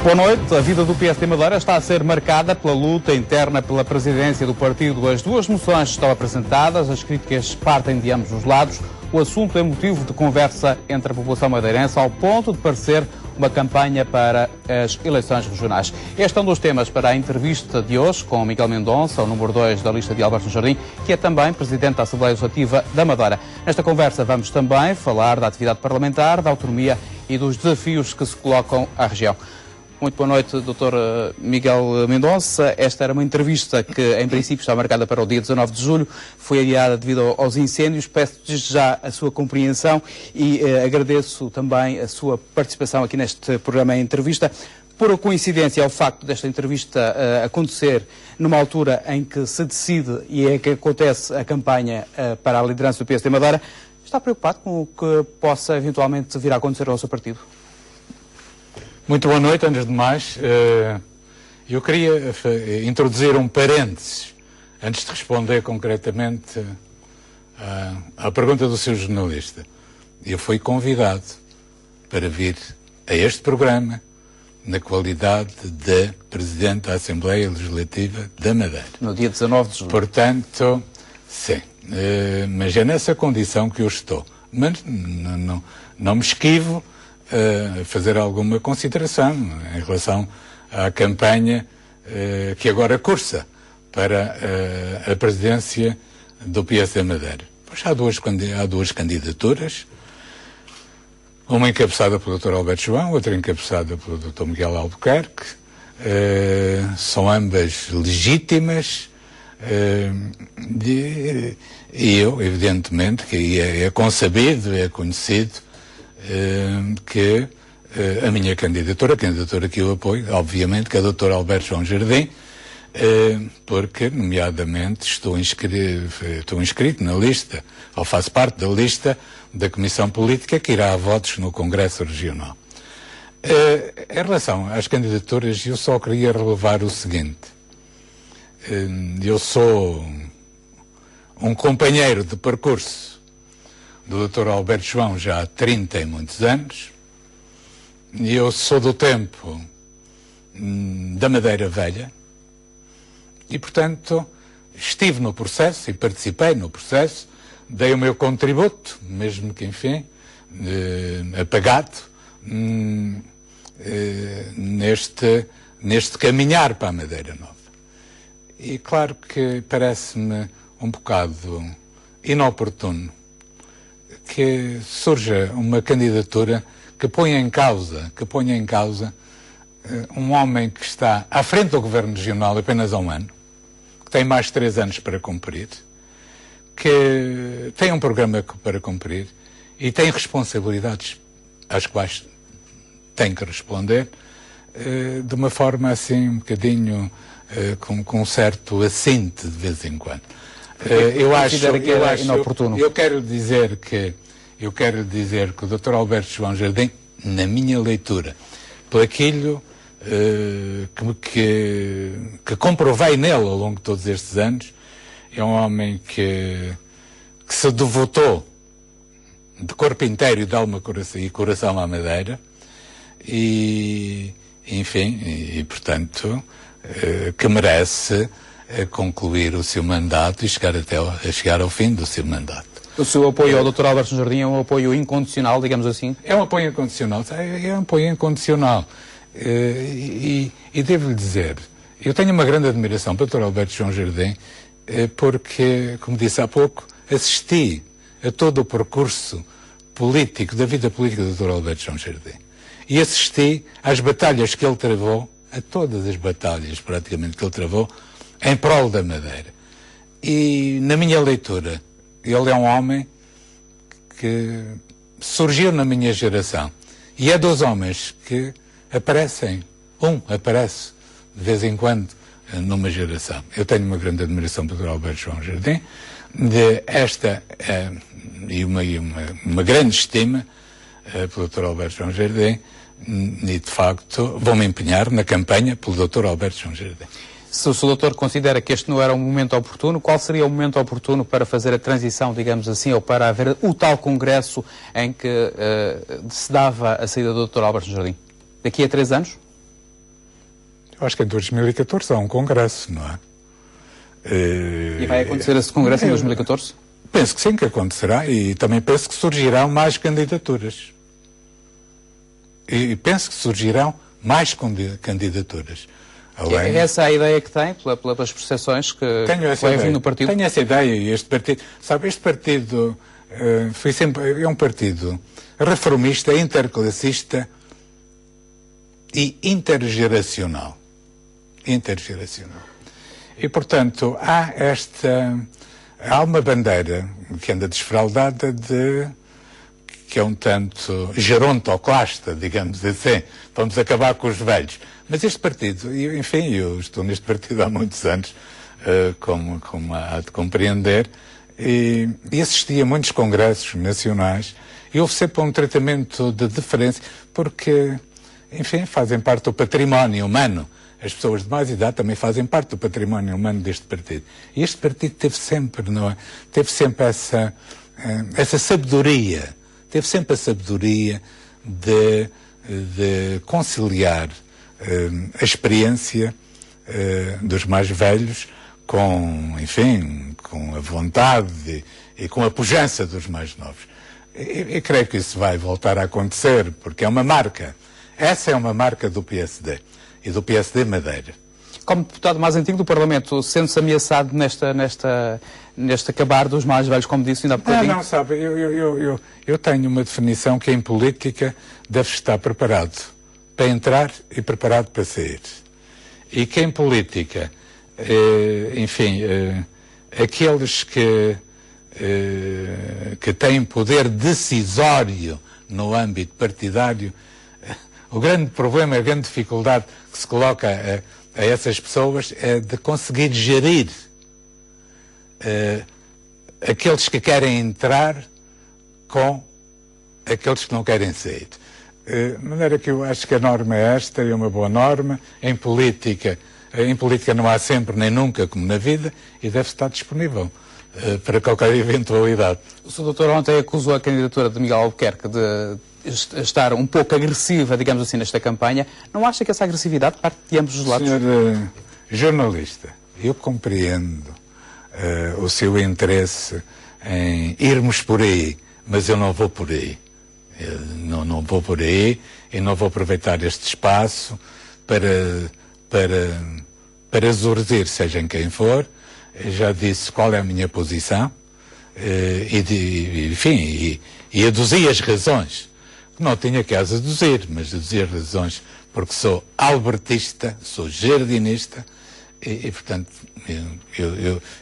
Boa noite. A vida do PSD Madeira está a ser marcada pela luta interna pela presidência do partido. As duas moções estão apresentadas, as críticas partem de ambos os lados. O assunto é motivo de conversa entre a população madeirense, ao ponto de parecer uma campanha para as eleições regionais. Este é um dos temas para a entrevista de hoje com Miguel Mendonça, o número 2 da lista de Alberto Jardim, que é também presidente da Assembleia Legislativa da Madeira. Nesta conversa vamos também falar da atividade parlamentar, da autonomia e dos desafios que se colocam à região. Muito boa noite, Dr. Miguel Mendonça. Esta era uma entrevista que, em princípio, está marcada para o dia 19 de julho. Foi adiada devido aos incêndios. Peço desde já a sua compreensão e agradeço também a sua participação aqui neste programa em entrevista. Por coincidência, é o facto desta entrevista acontecer numa altura em que se decide e é que acontece a campanha para a liderança do PSD Madeira. Está preocupado com o que possa eventualmente vir a acontecer ao seu partido? Muito boa noite, antes de mais. Eu queria introduzir um parênteses, antes de responder concretamente à pergunta do seu jornalista. Eu fui convidado para vir a este programa na qualidade de Presidente da Assembleia Legislativa da Madeira. No dia 19 de julho. Portanto, sim, mas é nessa condição que eu estou. Mas não me esquivo fazer alguma consideração em relação à campanha que agora cursa para a presidência do PSD Madeira. Pois há duas candidaturas, uma encabeçada pelo Dr. Alberto João, outra encabeçada pelo Dr. Miguel Albuquerque. São ambas legítimas e eu, evidentemente, que é consabido, é conhecido que a minha candidatura, a candidatura que eu apoio, obviamente, que é o Dr. Alberto João Jardim, porque, nomeadamente, estou inscrito na lista, ou faço parte da lista da Comissão Política que irá a votos no Congresso Regional. Em relação às candidaturas, eu só queria relevar o seguinte. Eu sou um companheiro de percurso do Dr. Alberto João já há 30 e muitos anos. Eu sou do tempo da Madeira Velha e, portanto, estive no processo e participei no processo, dei o meu contributo, mesmo que, enfim, apagado, neste caminhar para a Madeira Nova. E claro que parece-me um bocado inoportuno que surja uma candidatura que ponha em causa um homem que está à frente do Governo Regional apenas há um ano, que tem mais de 3 anos para cumprir, que tem um programa para cumprir e tem responsabilidades às quais tem que responder de uma forma assim um bocadinho com um certo assinte de vez em quando. Eu quero dizer que o Dr. Alberto João Jardim, na minha leitura, por aquilo que comprovei nele ao longo de todos estes anos, é um homem que se devotou de corpo inteiro e de alma e coração à Madeira e portanto, que merece concluir o seu mandato e chegar ao fim do seu mandato. O seu apoio ao Dr. Alberto Jardim é um apoio incondicional, digamos assim? É um apoio incondicional, e devo-lhe dizer, eu tenho uma grande admiração pelo Dr. Alberto João Jardim, porque, como disse há pouco, assisti a todo o percurso político, da vida política do Dr. Alberto João Jardim. E assisti às batalhas que ele travou, a todas as batalhas praticamente que ele travou, em prol da Madeira. E, na minha leitura, ele é um homem que surgiu na minha geração. E é dos homens que aparece de vez em quando numa geração. Eu tenho uma grande admiração pelo Dr. Alberto João Jardim, e uma grande estima pelo Dr. Alberto João Jardim, e de facto vou-me empenhar na campanha pelo Dr. Alberto João Jardim. Se o doutor considera que este não era um momento oportuno, qual seria o momento oportuno para fazer a transição, digamos assim, ou para haver o tal congresso em que se dava a saída do Dr. Alberto Jardim? Daqui a 3 anos? Acho que em 2014 há um congresso, não é? E vai acontecer esse congresso em 2014? Penso que sim, que acontecerá, e também penso que surgirão mais candidaturas. E penso que surgirão mais candidaturas. É essa a ideia que tem, pelas percepções que vai vir no partido? Tenho essa ideia, e este partido, sabe, este partido foi sempre, é um partido reformista, interclassista e intergeracional. E, portanto, há uma bandeira que anda desfraldada que é um tanto gerontoclasta, digamos assim. Vamos acabar com os velhos. Mas este partido, enfim, eu estou neste partido há muitos anos, como há de compreender, e assisti a muitos congressos nacionais, e houve sempre um tratamento de deferência, porque, enfim, fazem parte do património humano. As pessoas de mais idade também fazem parte do património humano deste partido. E este partido teve sempre, não é? Teve sempre essa sabedoria, teve sempre a sabedoria de conciliar a experiência dos mais velhos com, enfim, com a vontade e com a pujança dos mais novos. E creio que isso vai voltar a acontecer, porque é uma marca. Essa é uma marca do PSD e do PSD Madeira. Como deputado mais antigo do Parlamento, sendo-se ameaçado neste acabar dos mais velhos, como disse ainda há bocadinho? Não, sabe, eu tenho uma definição que em política deve estar preparado para entrar e preparado para sair. E que em política, enfim, aqueles que têm poder decisório no âmbito partidário, o grande problema, a grande dificuldade que se coloca a essas pessoas é de conseguir gerir aqueles que querem entrar com aqueles que não querem sair. De maneira que eu acho que a norma é esta, é uma boa norma. Em política não há sempre nem nunca, como na vida, e deve estar disponível para qualquer eventualidade. O Sr. Doutor ontem acusou a candidatura de Miguel Albuquerque de estar um pouco agressiva, digamos assim, nesta campanha. Não acha que essa agressividade parte de ambos os lados? Senhor jornalista, eu compreendo o seu interesse em irmos por aí, mas eu não vou por aí. Eu não vou por aí e não vou aproveitar este espaço para exordir, seja em quem for. Eu já disse qual é a minha posição e aduzi as razões. Não tinha que as aduzir, mas aduzi as razões porque sou albertista, sou jardinista e portanto,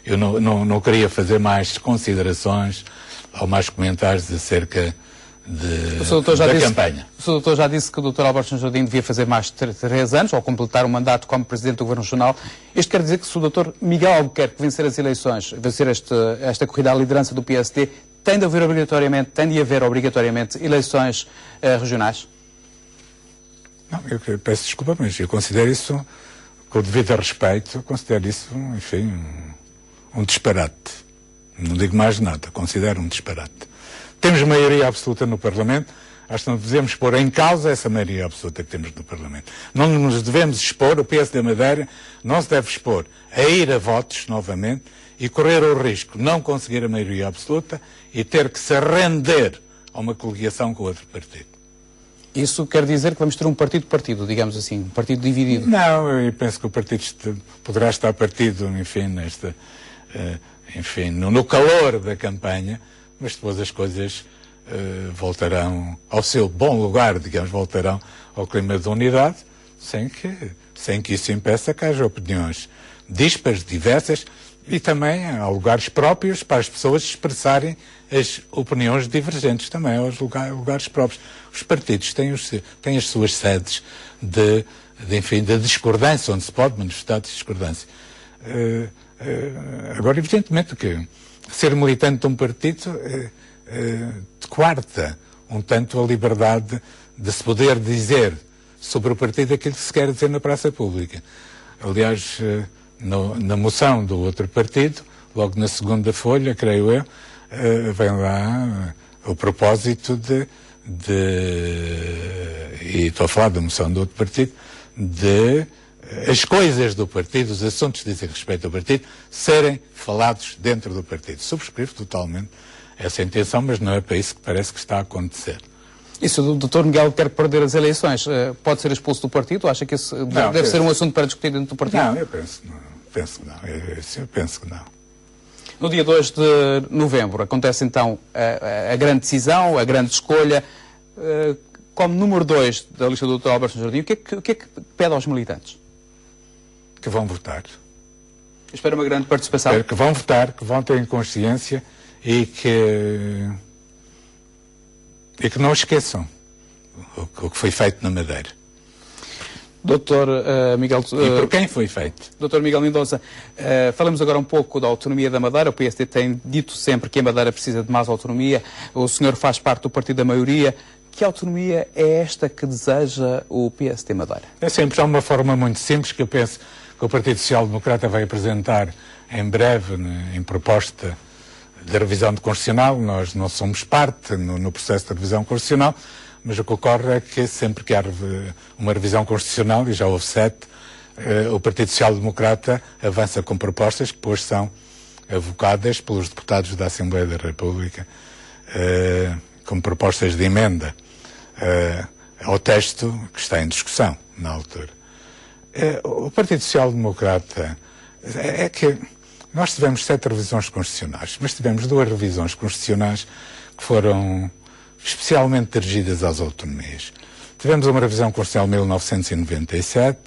eu não queria fazer mais considerações ou mais comentários acerca da campanha. O Sr. Doutor já disse que o Dr. Alberto Jardim devia fazer mais de 3 anos, ou completar o mandato como Presidente do Governo Regional. Isto quer dizer que se o Dr. Miguel Albuquerque vencer as eleições, vencer esta corrida à liderança do PSD, tem de haver obrigatoriamente eleições regionais? Não, eu peço desculpa, mas eu considero isso, com o devido respeito, considero isso, enfim, um disparate. Não digo mais nada, considero um disparate. Temos maioria absoluta no Parlamento, acho que não devemos pôr em causa essa maioria absoluta que temos no Parlamento. Não nos devemos expor, o PSD Madeira não se deve expor a ir a votos novamente e correr o risco de não conseguir a maioria absoluta e ter que se render a uma coligação com outro partido. Isso quer dizer que vamos ter um partido, digamos assim, um partido dividido? Não, eu penso que o partido poderá estar partido, enfim, no calor da campanha, mas depois as coisas voltarão ao seu bom lugar, digamos, voltarão ao clima de unidade, sem que isso impeça que haja opiniões díspares, diversas, e também há lugares próprios para as pessoas expressarem as opiniões divergentes, também aos lugares próprios. Os partidos têm as suas sedes de discordância, onde se pode manifestar discordância. Agora, evidentemente que ser militante de um partido coarta um tanto a liberdade de se poder dizer sobre o partido aquilo que se quer dizer na praça pública. Aliás, na moção do outro partido, logo na segunda folha, creio eu, vem lá o propósito e estou a falar da moção do outro partido, de as coisas do partido, os assuntos que dizem respeito ao partido, serem falados dentro do partido. Subscrevo totalmente essa intenção, mas não é para isso que parece que está a acontecer. E se o Dr. Miguel quer perder as eleições, pode ser expulso do partido? Acha que isso deve ser um assunto para discutir dentro do partido? Não, eu penso que não. No dia 2 de novembro acontece então a grande decisão, a grande escolha. Como número 2 da lista do Dr. Alberto Jardim, o que é que pede aos militantes? Que vão votar. Espero uma grande participação. Espero que vão votar, que vão ter consciência e que não esqueçam o que foi feito na Madeira. Dr. Miguel... E por quem foi feito? Dr. Miguel Mendonça, falamos agora um pouco da autonomia da Madeira. O PSD tem dito sempre que a Madeira precisa de mais autonomia. O senhor faz parte do partido da maioria. Que autonomia é esta que deseja o PSD Madeira? É sempre uma forma muito simples que eu penso que o Partido Social Democrata vai apresentar em breve, em proposta de revisão constitucional. Nós não somos parte no processo de revisão constitucional, mas o que ocorre é que sempre que há uma revisão constitucional, e já houve 7, o Partido Social Democrata avança com propostas que depois são avocadas pelos deputados da Assembleia da República como propostas de emenda ao texto que está em discussão na altura. O Partido Social Democrata é que nós tivemos 7 revisões constitucionais, mas tivemos 2 revisões constitucionais que foram especialmente dirigidas às autonomias. Tivemos uma revisão constitucional em 1997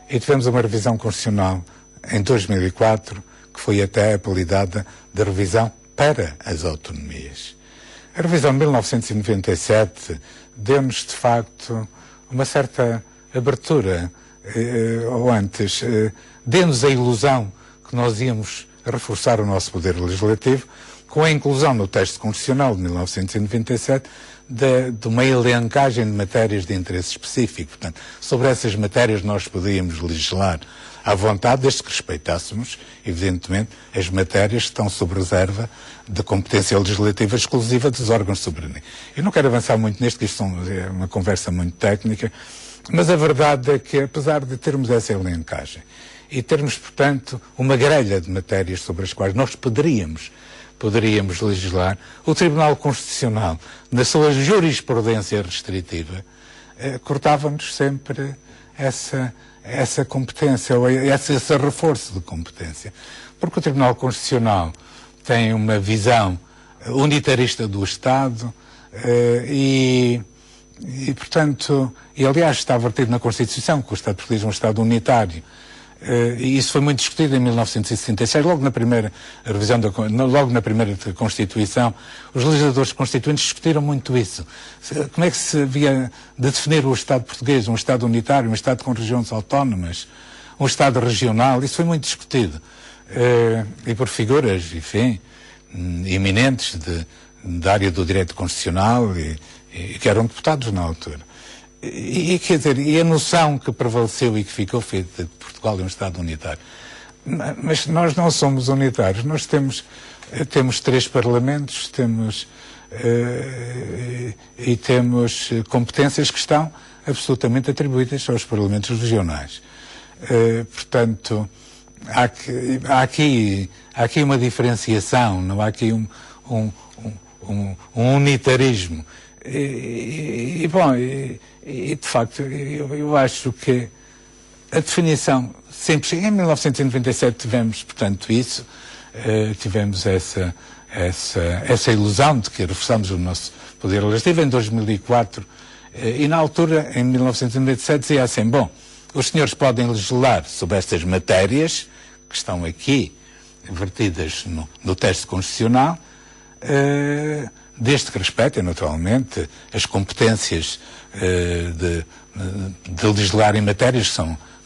e tivemos uma revisão constitucional em 2004 que foi até apelidada de revisão para as autonomias. A revisão de 1997 deu-nos, de facto, uma certa abertura, ou antes, deu-nos a ilusão que nós íamos reforçar o nosso poder legislativo com a inclusão no texto constitucional de 1997 de uma elencagem de matérias de interesse específico. Portanto, sobre essas matérias nós podíamos legislar à vontade, desde que respeitássemos, evidentemente, as matérias que estão sob reserva de competência legislativa exclusiva dos órgãos de soberania. Eu não quero avançar muito neste, que isto é uma conversa muito técnica, mas a verdade é que, apesar de termos essa elencagem e termos, portanto, uma grelha de matérias sobre as quais nós poderíamos legislar, o Tribunal Constitucional, na sua jurisprudência restritiva, cortava-nos sempre essa competência, ou esse reforço de competência. Porque o Tribunal Constitucional tem uma visão unitarista do Estado portanto, aliás está vertido na Constituição que o Estado português é um Estado unitário. E isso foi muito discutido em 1966, logo na primeira revisão, logo na primeira Constituição, os legisladores constituintes discutiram muito isso. Como é que se havia de definir o Estado português, um Estado unitário, um Estado com regiões autónomas, um Estado regional, isso foi muito discutido. E por figuras, enfim, eminentes da área do direito constitucional e que eram deputados na altura. Quer dizer, e a noção que prevaleceu e que ficou feita de Portugal é um Estado unitário. Mas nós não somos unitários. Nós temos 3 parlamentos, temos competências que estão absolutamente atribuídas aos parlamentos regionais. Portanto, há aqui uma diferenciação, não há aqui um unitarismo. E de facto, eu acho que a definição sempre... Em 1997 tivemos, portanto, isso, tivemos essa ilusão de que reforçamos o nosso poder legislativo. Em 2004, e na altura, em 1997, dizia assim, bom, os senhores podem legislar sobre estas matérias que estão aqui vertidas no texto constitucional, desde que respeitem, naturalmente, as competências de legislar em matérias que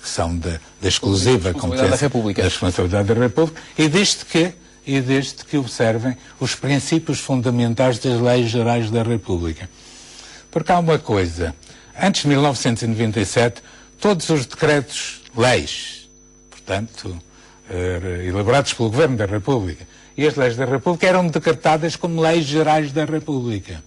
são da exclusiva competência da República. Da responsabilidade da República, e desde que observem os princípios fundamentais das leis gerais da República. Porque há uma coisa, antes de 1997, todos os decretos-leis, portanto, elaborados pelo Governo da República, e as leis da República eram decretadas como leis gerais da República.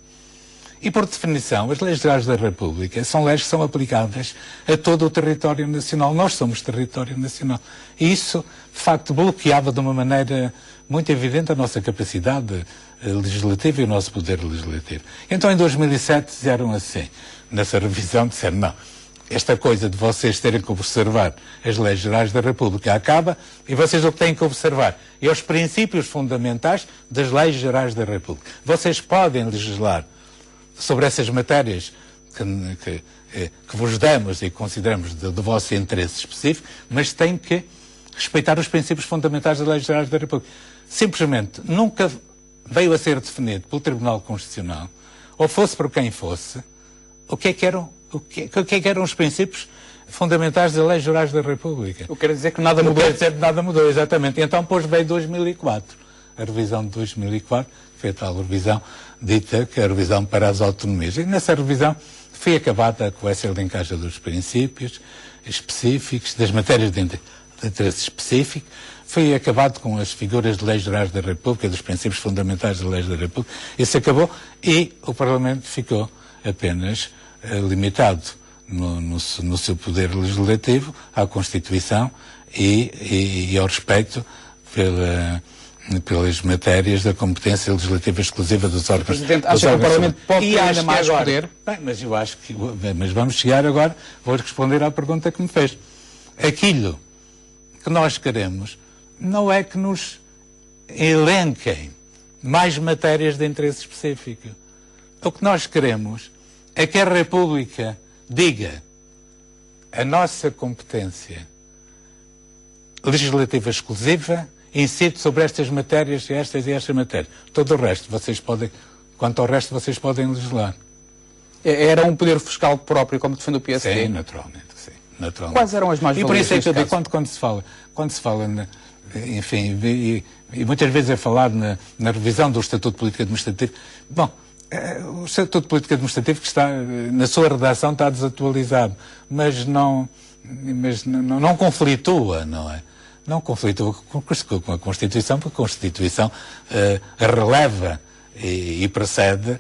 E, por definição, as leis gerais da República são leis que são aplicáveis a todo o território nacional. Nós somos território nacional. E isso, de facto, bloqueava de uma maneira muito evidente a nossa capacidade legislativa e o nosso poder legislativo. Então, em 2007, disseram assim, nessa revisão, disseram, não, esta coisa de vocês terem que observar as leis gerais da República acaba e vocês o que têm que observar é os princípios fundamentais das leis gerais da República. Vocês podem legislar sobre essas matérias que vos damos e consideramos do vosso interesse específico, mas têm que respeitar os princípios fundamentais das leis gerais da República. Simplesmente nunca veio a ser definido pelo Tribunal Constitucional, ou fosse por quem fosse, o que é que eram os princípios fundamentais das leis gerais da República. Eu quero dizer que nada mudou. Quer dizer que nada mudou, exatamente. E então, depois veio 2004. A revisão de 2004, foi a tal revisão dita que é a revisão para as autonomias. E nessa revisão foi acabada com essa linkagem dos princípios específicos, das matérias de interesse específico, foi acabado com as figuras de leis gerais da República, dos princípios fundamentais das leis da República. Isso acabou e o Parlamento ficou apenas limitado no seu poder legislativo à Constituição e ao respeito pelas matérias da competência legislativa exclusiva dos órgãos. Presidente, acha que o Parlamento pode ter ainda mais poder? Bem, mas eu acho que... Mas vamos chegar agora, vou responder à pergunta que me fez. Aquilo que nós queremos não é que nos elenquem mais matérias de interesse específico. O que nós queremos é que a República diga a nossa competência legislativa exclusiva incide sobre estas matérias, estas e estas matérias. Todo o resto, quanto ao resto, vocês podem legislar. Era um poder fiscal próprio, como defende o PSD? Sim, naturalmente, sim. Naturalmente. Quais eram as mais-valias? E por isso é que eu digo, quando se fala enfim, e muitas vezes é falado na revisão do Estatuto Político Administrativo, bom, o Estatuto Político Administrativo que está, na sua redação, está desatualizado, mas não conflitua, não é? Não conflitua com a Constituição, porque a Constituição releva e precede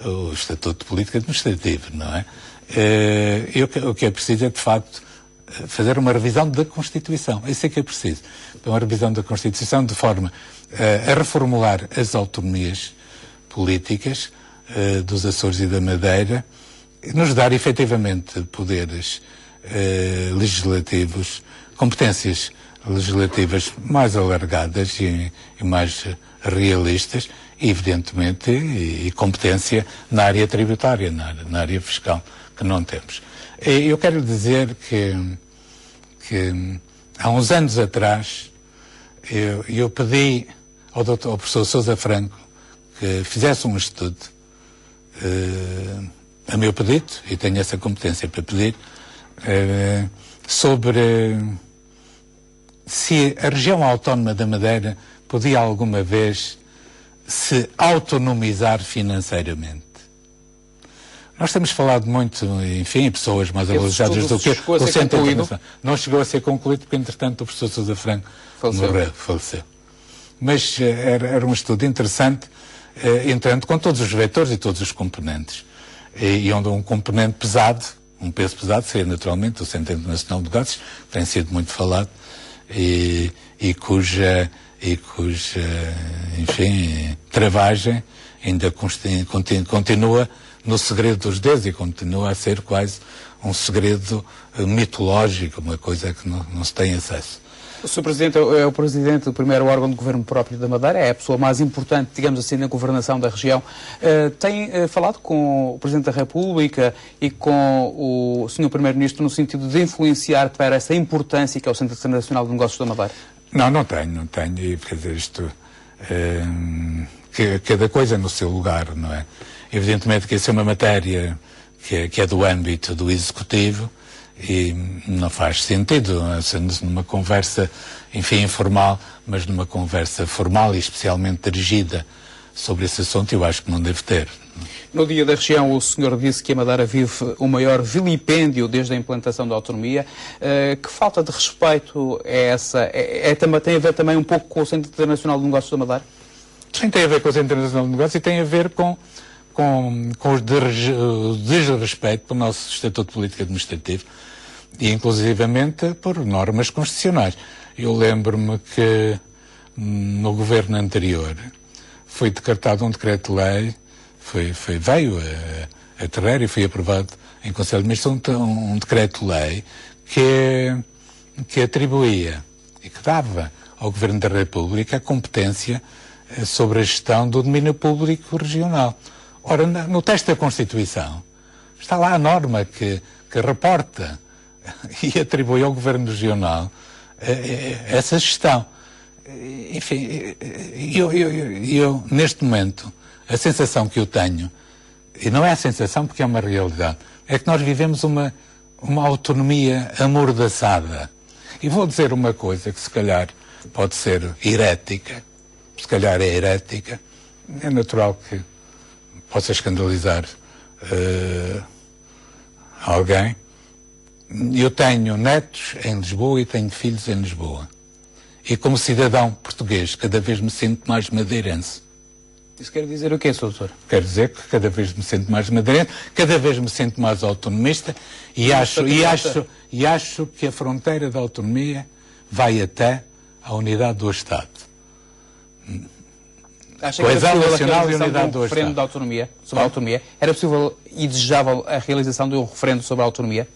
o Estatuto Político Administrativo, não é? O que é preciso é, de facto, fazer uma revisão da Constituição. Isso é que é preciso. Uma revisão da Constituição de forma a reformular as autonomias políticas dos Açores e da Madeira, nos dar efetivamente poderes legislativos, competências legislativas mais alargadas e mais realistas e, evidentemente, e competência na área tributária, na área fiscal, que não temos. Eu quero dizer que há uns anos atrás eu pedi ao professor Sousa Franco que fizesse um estudo a meu pedido, e tenho essa competência para pedir, sobre se a região autónoma da Madeira podia alguma vez se autonomizar financeiramente. Nós temos falado muito, enfim, pessoas mais alojadas do que o Centro Internacional. Não chegou a ser concluído porque, entretanto, o professor Sousa Franco faleceu. Mas era um estudo interessante, entrando com todos os vetores e todos os componentes. E onde um componente pesado, um peso pesado, seria naturalmente o Centro Internacional de Negócios, que tem sido muito falado, e cuja enfim, travagem ainda continua no segredo dos deuses e continua a ser quase um segredo mitológico, uma coisa que não se tem acesso. O Sr. Presidente é o Presidente do primeiro órgão de governo próprio da Madeira, é a pessoa mais importante, digamos assim, na governação da região. Tem falado com o Presidente da República e com o Sr. Primeiro-Ministro no sentido de influenciar para essa importância que é o Centro Internacional de Negócios da Madeira? Não tenho. Quer dizer, isto... cada coisa no seu lugar, não é? Evidentemente que essa é uma matéria que é do âmbito do Executivo e não faz sentido, numa conversa, enfim, informal, mas numa conversa formal e especialmente dirigida sobre esse assunto, eu acho que não deve ter. No Dia da Região, o senhor disse que a Madeira vive o maior vilipêndio desde a implantação da autonomia. Que falta de respeito é essa? Tem a ver também um pouco com o Centro Internacional de Negócios da Madeira? Sim, tem a ver com o Centro Internacional de Negócios e tem a ver com com o desrespeito pelo nosso Estatuto Político Administrativo e, inclusivamente, por normas constitucionais. Eu lembro-me que no governo anterior foi decretado um decreto-lei, veio a terreiro e foi aprovado em Conselho de Ministros um decreto-lei que atribuía e que dava ao Governo da República a competência sobre a gestão do domínio público regional. Ora, no texto da Constituição está lá a norma que reporta e atribui ao Governo Regional essa gestão. Enfim, eu neste momento, a sensação que eu tenho, e não é a sensação porque é uma realidade, é que nós vivemos uma autonomia amordaçada. E vou dizer uma coisa que se calhar pode ser herética, se calhar é herética, é natural que possa escandalizar alguém. Eu tenho netos em Lisboa e tenho filhos em Lisboa. E como cidadão português, cada vez me sinto mais madeirense. Isso quer dizer o quê, Sr. Doutor? Quer dizer que cada vez me sinto mais madeirense, cada vez me sinto mais autonomista e acho que a fronteira da autonomia vai até à unidade do Estado. Coesão nacional e unidade do Estado. Da autonomia, sobre a autonomia, era possível e desejável a realização de um referendo sobre a autonomia?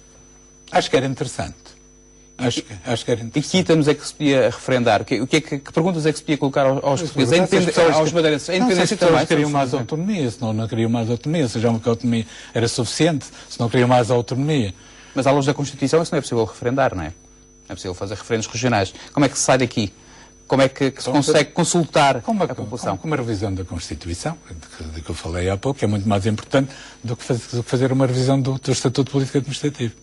Acho que era interessante. Acho que era interessante. E que itens é que se podia referendar? Que perguntas é que se podia colocar aos portugueses? Aos madeirenses? A independência também? Se queriam mais autonomia, se não queriam mais autonomia, se achavam que a autonomia era suficiente, se não queriam mais autonomia. Mas à luz da Constituição isso não é possível referendar, não é? Não é possível fazer referendos regionais. Como é que se sai daqui? Como é que se consegue consultar a população? Com uma revisão da Constituição, de que eu falei há pouco, que é muito mais importante do que fazer uma revisão do Estatuto Político Administrativo.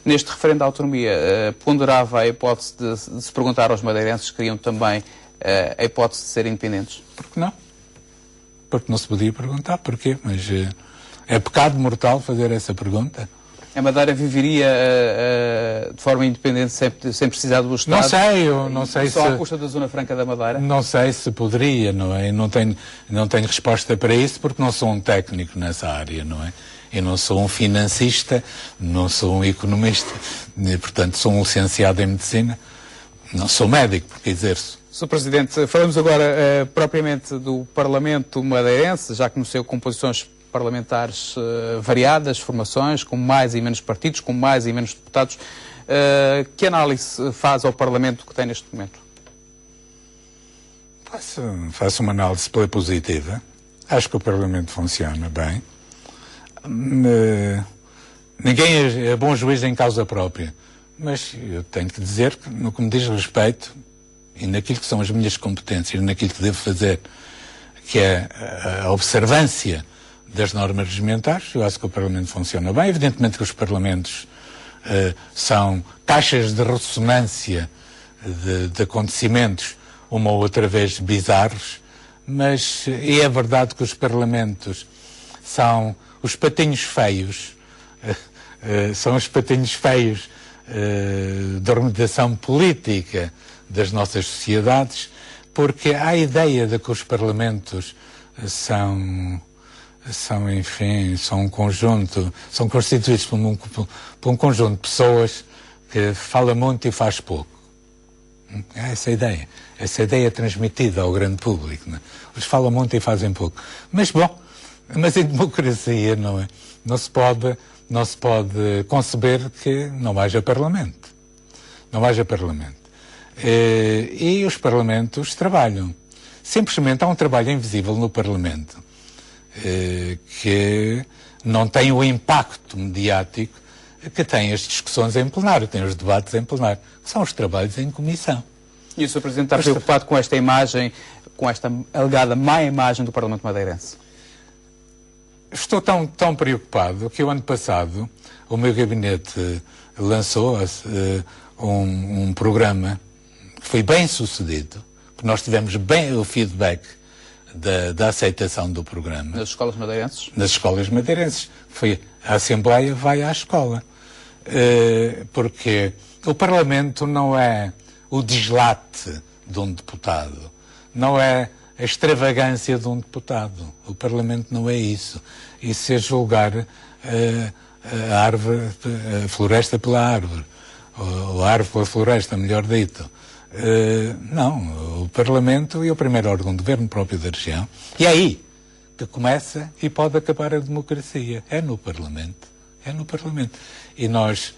Neste referendo à autonomia, ponderava a hipótese de se perguntar aos madeirenses que queriam também a hipótese de serem independentes? Por que não? Porque não se podia perguntar. Porquê? Mas é pecado mortal fazer essa pergunta. A Madeira viveria de forma independente sem precisar do Estado? Não sei só à custa da Zona Franca da Madeira? Não sei se poderia, não é? Não tenho resposta para isso porque não sou um técnico nessa área, não é? Eu não sou um financista, não sou um economista, e, portanto sou um licenciado em medicina, não sou médico porque exerço. Sr. Presidente, falamos agora propriamente do Parlamento madeirense, já conheceu composições parlamentares variadas, formações, com mais e menos partidos, com mais e menos deputados. Que análise faz ao Parlamento que tem neste momento? Faço uma análise pela positiva. Acho que o Parlamento funciona bem. Ninguém é bom juiz em causa própria. Mas eu tenho que dizer que, no que me diz respeito, e naquilo que são as minhas competências, naquilo que devo fazer, que é a observância das normas regimentares, eu acho que o Parlamento funciona bem. Evidentemente que os Parlamentos são caixas de ressonância de acontecimentos, uma ou outra vez bizarros, mas é verdade que os Parlamentos são os patinhos feios, da organização política das nossas sociedades, porque há a ideia de que os Parlamentos são um conjunto, são constituídos por um conjunto de pessoas que fala muito e faz pouco. É essa ideia. Essa ideia é transmitida ao grande público. Não é? Eles falam muito e fazem pouco. Mas em democracia não se pode conceber que não haja Parlamento. Não haja Parlamento. E os Parlamentos trabalham. Simplesmente há um trabalho invisível no Parlamento que não tem o impacto mediático que tem as discussões em plenário, tem os debates em plenário, que são os trabalhos em comissão. E o Sr. Presidente está preocupado com esta imagem, com esta alegada má imagem do Parlamento madeirense? Estou tão preocupado que o ano passado o meu gabinete lançou um programa que foi bem sucedido, que nós tivemos bem o feedback da aceitação do programa. Nas escolas madeirenses? Nas escolas madeirenses. A Assembleia vai à escola. Porque o Parlamento não é o dislate de um deputado, não é a extravagância de um deputado. O Parlamento não é isso. Isso é julgar a árvore, a floresta pela árvore, ou a árvore pela floresta, melhor dito. Não, o Parlamento é o primeiro órgão de governo próprio da região, e é aí que começa e pode acabar a democracia. É no Parlamento. É no Parlamento. E nós,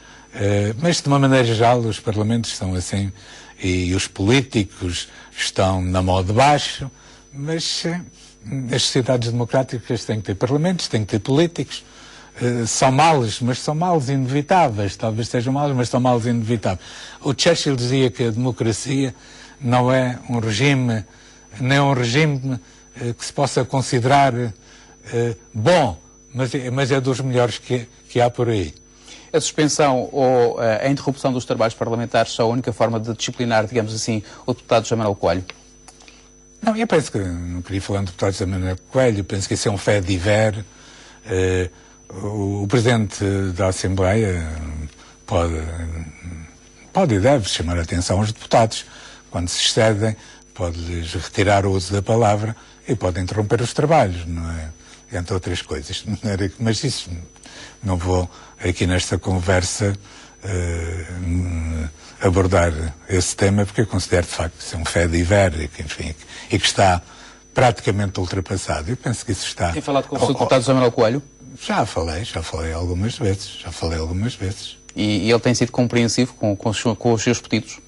mas de uma maneira geral, os Parlamentos estão assim, e os políticos estão na mão de baixo, mas as sociedades democráticas têm que ter parlamentos, têm que ter políticos. São males, mas são males inevitáveis. Talvez sejam males, mas são males inevitáveis. O Churchill dizia que a democracia não é um regime, nem um regime que se possa considerar bom, mas é dos melhores que há por aí. A suspensão ou a interrupção dos trabalhos parlamentares são a única forma de disciplinar, digamos assim, o deputado José Manuel Coelho? Não, eu penso que, não queria falar do deputado José Manuel Coelho, penso que isso é um fait divers. O Presidente da Assembleia pode e deve chamar a atenção aos deputados. Quando se excedem, pode-lhes retirar o uso da palavra e pode interromper os trabalhos, não é? Entre outras coisas. Mas isso, não vou aqui nesta conversa abordar esse tema, porque eu considero de facto que isso é um fait divers e que está praticamente ultrapassado. Eu penso que isso está... Tem falado com o deputado José Manuel Coelho? Já falei algumas vezes. E ele tem sido compreensivo com os seus pedidos?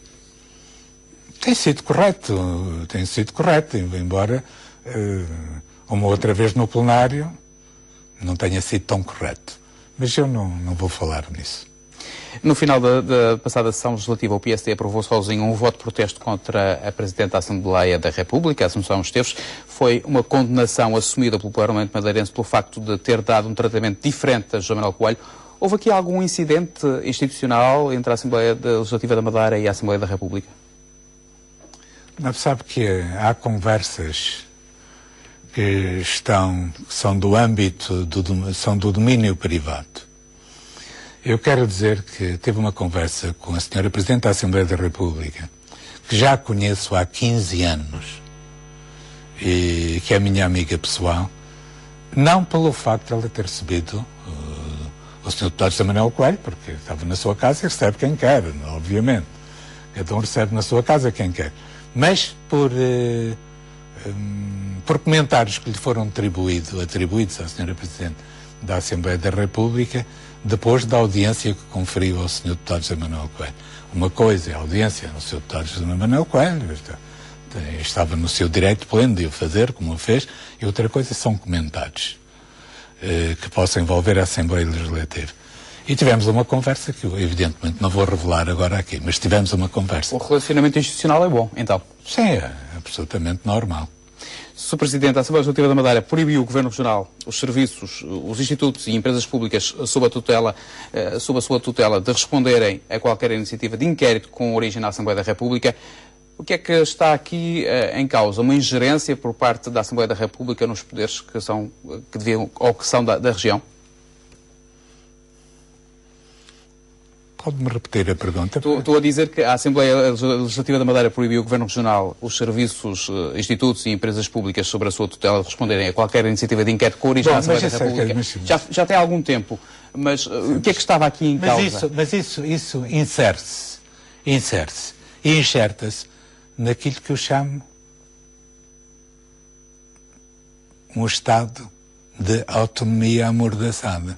Tem sido correto, embora uma outra vez no plenário não tenha sido tão correto. Mas eu não vou falar nisso. No final da passada sessão legislativa, o PSD aprovou sozinho um voto de protesto contra a Presidente da Assembleia da República, a Assunção Esteves. Foi uma condenação assumida pelo Parlamento madeirense pelo facto de ter dado um tratamento diferente a José Manuel Coelho. Houve aqui algum incidente institucional entre a Assembleia Legislativa da Madeira e a Assembleia da República? Não, sabe que há conversas que são do âmbito, são do domínio privado. Eu quero dizer que tive uma conversa com a senhora Presidente da Assembleia da República, que já conheço há 15 anos, e que é minha amiga pessoal, não pelo facto de ela ter recebido o Sr. Deputado José Manuel Coelho, porque estava na sua casa e recebe quem quer, obviamente. Cada um recebe na sua casa quem quer. Mas por comentários que lhe foram atribuídos à senhora Presidente da Assembleia da República, depois da audiência que conferiu ao Sr. Deputado José Manuel Coelho. Uma coisa é a audiência ao Sr. Deputado José Manuel Coelho, estava no seu direito pleno de o fazer, como o fez, e outra coisa são comentários que possam envolver a Assembleia Legislativa. E tivemos uma conversa que eu, evidentemente, não vou revelar agora aqui, mas tivemos uma conversa. O relacionamento institucional é bom, então? Sim, é absolutamente normal. Se o Presidente da Assembleia Legislativa da Madeira proibiu o Governo Regional, os serviços, os institutos e empresas públicas sob a sua tutela, de responderem a qualquer iniciativa de inquérito com origem na Assembleia da República, o que é que está aqui em causa? Uma ingerência por parte da Assembleia da República nos poderes que deviam ou que são da região? Pode-me repetir a pergunta? Estou a dizer que a Assembleia Legislativa da Madeira proibiu o Governo Regional, os serviços, institutos e empresas públicas sobre a sua tutela de responderem a qualquer iniciativa de inquérito com origem na Assembleia da República. Já tem algum tempo, mas o que é que estava aqui em causa? Mas isso insere-se e enxerta-se naquilo que eu chamo um estado de autonomia amordaçada.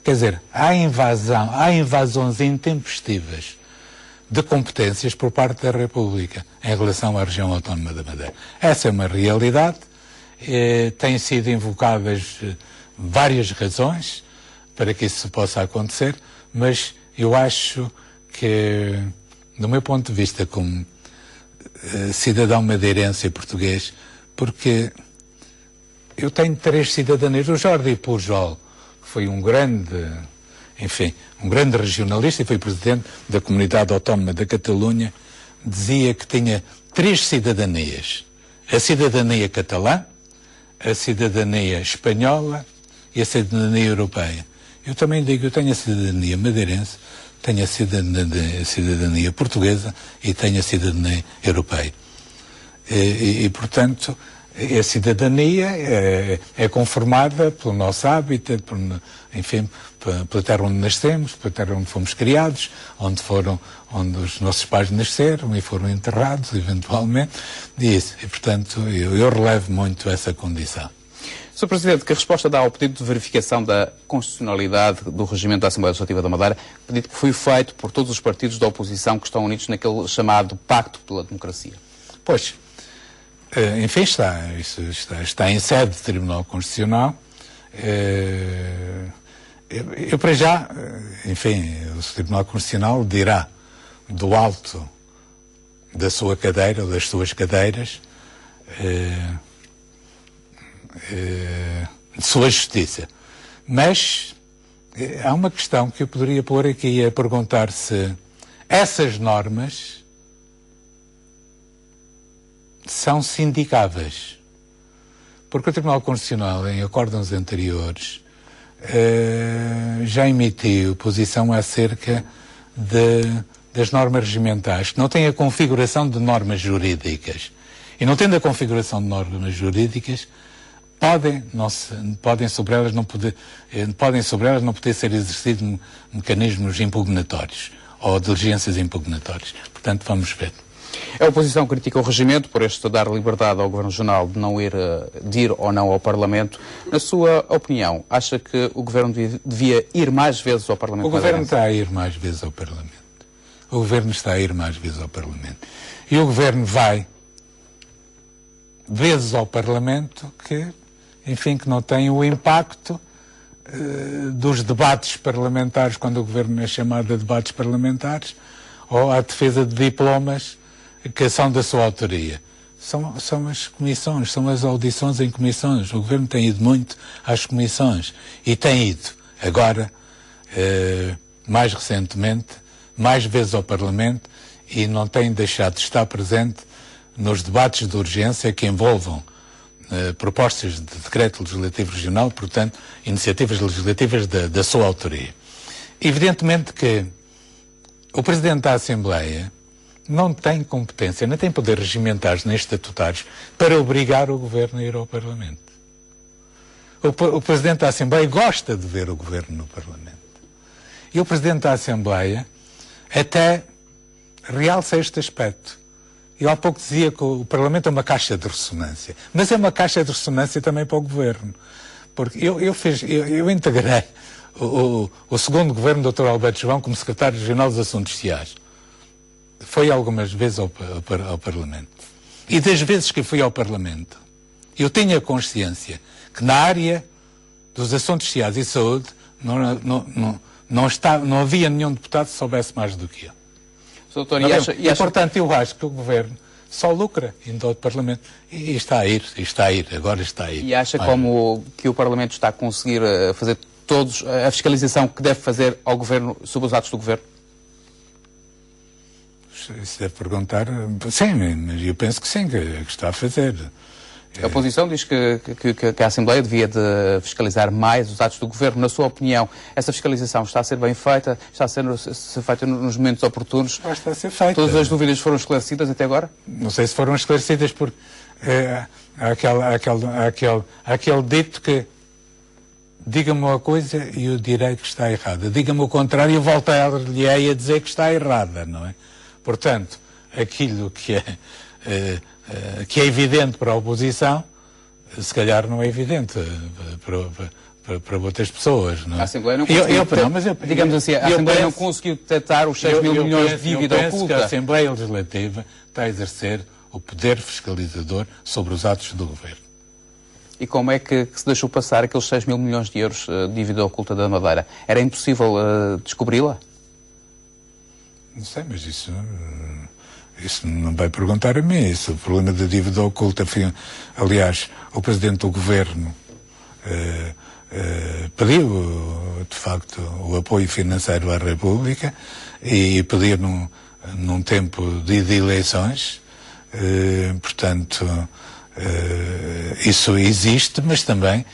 Quer dizer, há invasões intempestivas de competências por parte da República em relação à região autónoma da Madeira. Essa é uma realidade, têm sido invocadas várias razões para que isso possa acontecer, mas eu acho que, do meu ponto de vista como cidadão madeirense e português, porque eu tenho 3 cidadanias, o Jordi Pujol, foi um grande regionalista e foi presidente da Comunidade Autónoma da Catalunha, dizia que tinha 3 cidadanias. A cidadania catalã, a cidadania espanhola e a cidadania europeia. Eu também digo, eu tenho a cidadania madeirense, tenho a cidadania portuguesa e tenho a cidadania europeia. Portanto, a cidadania é conformada pelo nosso hábitat, enfim, pela terra onde nascemos, pela terra onde fomos criados, onde os nossos pais nasceram e foram enterrados, eventualmente, e portanto, eu relevo muito essa condição. Sr. Presidente, que resposta dá ao pedido de verificação da constitucionalidade do regimento da Assembleia Legislativa da Madeira, pedido que foi feito por todos os partidos da oposição que estão unidos naquele chamado Pacto pela Democracia? Pois, enfim, está em sede de Tribunal Constitucional. Eu para já, enfim, o Tribunal Constitucional dirá do alto da sua cadeira ou das suas cadeiras de sua justiça. Mas há uma questão que eu poderia pôr aqui a perguntar se essas normas são sindicáveis. Porque o Tribunal Constitucional, em acórdãos anteriores, já emitiu posição acerca das normas regimentais, que não têm a configuração de normas jurídicas. E não tendo a configuração de normas jurídicas, podem sobre elas não poder ser exercidos mecanismos impugnatórios ou diligências impugnatórias. Portanto, vamos ver. A oposição critica o regimento por este dar liberdade ao Governo Regional de ir ou não ao Parlamento. Na sua opinião, acha que o Governo devia ir mais vezes ao Parlamento? O Governo está a ir mais vezes ao Parlamento. O Governo está a ir mais vezes ao Parlamento. E o Governo vai vezes ao Parlamento que não tem o impacto dos debates parlamentares, quando o Governo é chamado a debates parlamentares, ou à defesa de diplomas que são da sua autoria. São as comissões, são as audições em comissões. O Governo tem ido muito às comissões e tem ido agora, mais recentemente, mais vezes ao Parlamento e não tem deixado de estar presente nos debates de urgência que envolvam propostas de decreto legislativo regional, portanto, iniciativas legislativas da sua autoria. Evidentemente que o Presidente da Assembleia não tem competência, nem tem poderes regimentares nem estatutários para obrigar o Governo a ir ao Parlamento. O Presidente da Assembleia gosta de ver o Governo no Parlamento. E o Presidente da Assembleia até realça este aspecto. Eu há pouco dizia que o Parlamento é uma caixa de ressonância, mas é uma caixa de ressonância também para o Governo. Porque eu integrei o segundo Governo do Dr. Alberto João como Secretário Regional dos Assuntos Sociais. Foi algumas vezes ao Parlamento. E das vezes que fui ao Parlamento, eu tinha consciência que na área dos assuntos sociais e saúde não havia nenhum deputado que soubesse mais do que eu. Doutor, portanto, eu acho que o Governo só lucra indo ao Parlamento. E está a ir, agora está a ir. E acha que o Parlamento está a conseguir fazer a fiscalização que deve fazer ao Governo sobre os atos do Governo? Isso deve perguntar. Sim, mas eu penso que sim, que está a fazer. A oposição diz que a Assembleia devia de fiscalizar mais os atos do Governo. Na sua opinião, essa fiscalização está a ser bem feita? Está a ser feita nos momentos oportunos? Está a ser feita. Todas as dúvidas foram esclarecidas até agora? Não sei se foram esclarecidas porque há aquele dito que diga-me uma coisa e eu direi que está errada. Diga-me o contrário e eu voltar-lhe a dizer que está errada, não é? Portanto, aquilo que é evidente para a oposição, se calhar não é evidente para outras pessoas. Não é? A Assembleia não conseguiu, digamos assim, a Assembleia não conseguiu detectar os 6 mil milhões de dívida oculta. Eu penso que a Assembleia Legislativa está a exercer o poder fiscalizador sobre os atos do Governo. E como é que se deixou passar aqueles 6 mil milhões de euros de dívida oculta da Madeira? Era impossível descobri-la? Não sei, mas isso não vai perguntar a mim. Isso, o problema da dívida oculta foi, aliás, o Presidente do Governo pediu, de facto, o apoio financeiro à República e pediu num tempo de eleições. Portanto, isso existe, mas também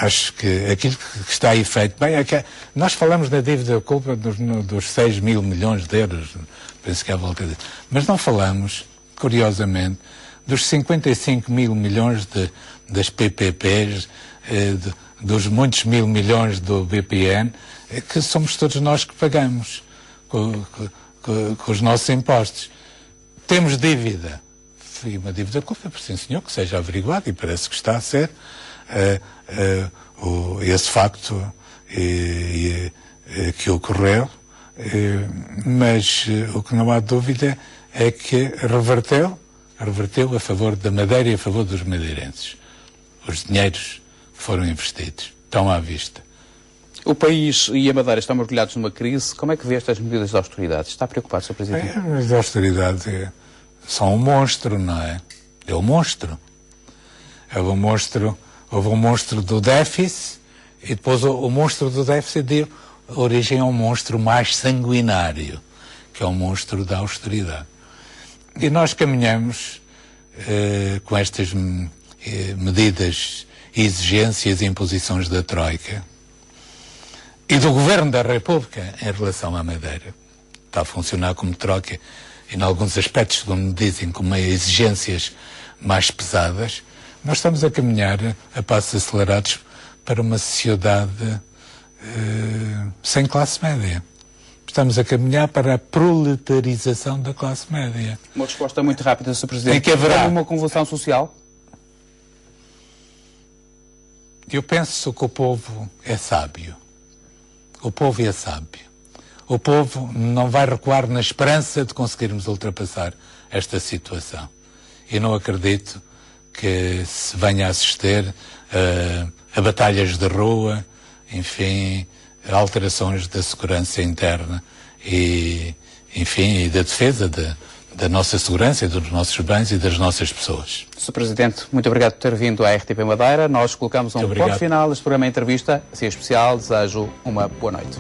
acho que aquilo que está aí feito bem é que nós falamos da dívida oculta dos 6 mil milhões de euros, penso que é a volta disso, mas não falamos, curiosamente, dos 55 mil milhões das PPPs, dos muitos mil milhões do BPN, que somos todos nós que pagamos com os nossos impostos. Temos dívida. Foi uma dívida por sim senhor, que seja averiguado, e parece que está a ser esse facto que ocorreu, mas o que não há dúvida é que reverteu a favor da Madeira e a favor dos madeirenses. Os dinheiros que foram investidos estão à vista. O país e a Madeira estão mergulhados numa crise. Como é que vê estas medidas de austeridade? Está preocupado, Sr. Presidente? As de austeridade são um monstro, não é? É um monstro. Houve um monstro do déficit, e depois o monstro do déficit deu origem a um monstro mais sanguinário, que é o monstro da austeridade. E nós caminhamos com estas medidas, exigências e imposições da Troika e do Governo da República em relação à Madeira. Está a funcionar como troca, e em alguns aspectos, segundo me dizem, com exigências mais pesadas. Nós estamos a caminhar a passos acelerados para uma sociedade sem classe média. Estamos a caminhar para a proletarização da classe média. Uma resposta muito rápida, Sr. Presidente. Em que haverá uma convulsão social? Eu penso que o povo é sábio. O povo é sábio. O povo não vai recuar na esperança de conseguirmos ultrapassar esta situação. E não acredito que se venha a assistir a batalhas de rua, enfim, a alterações da segurança interna e, enfim, e da defesa da nossa segurança, dos nossos bens e das nossas pessoas. Sr. Presidente, muito obrigado por ter vindo à RTP Madeira. Nós colocamos um ponto final deste programa de entrevista. Assim especial, desejo uma boa noite.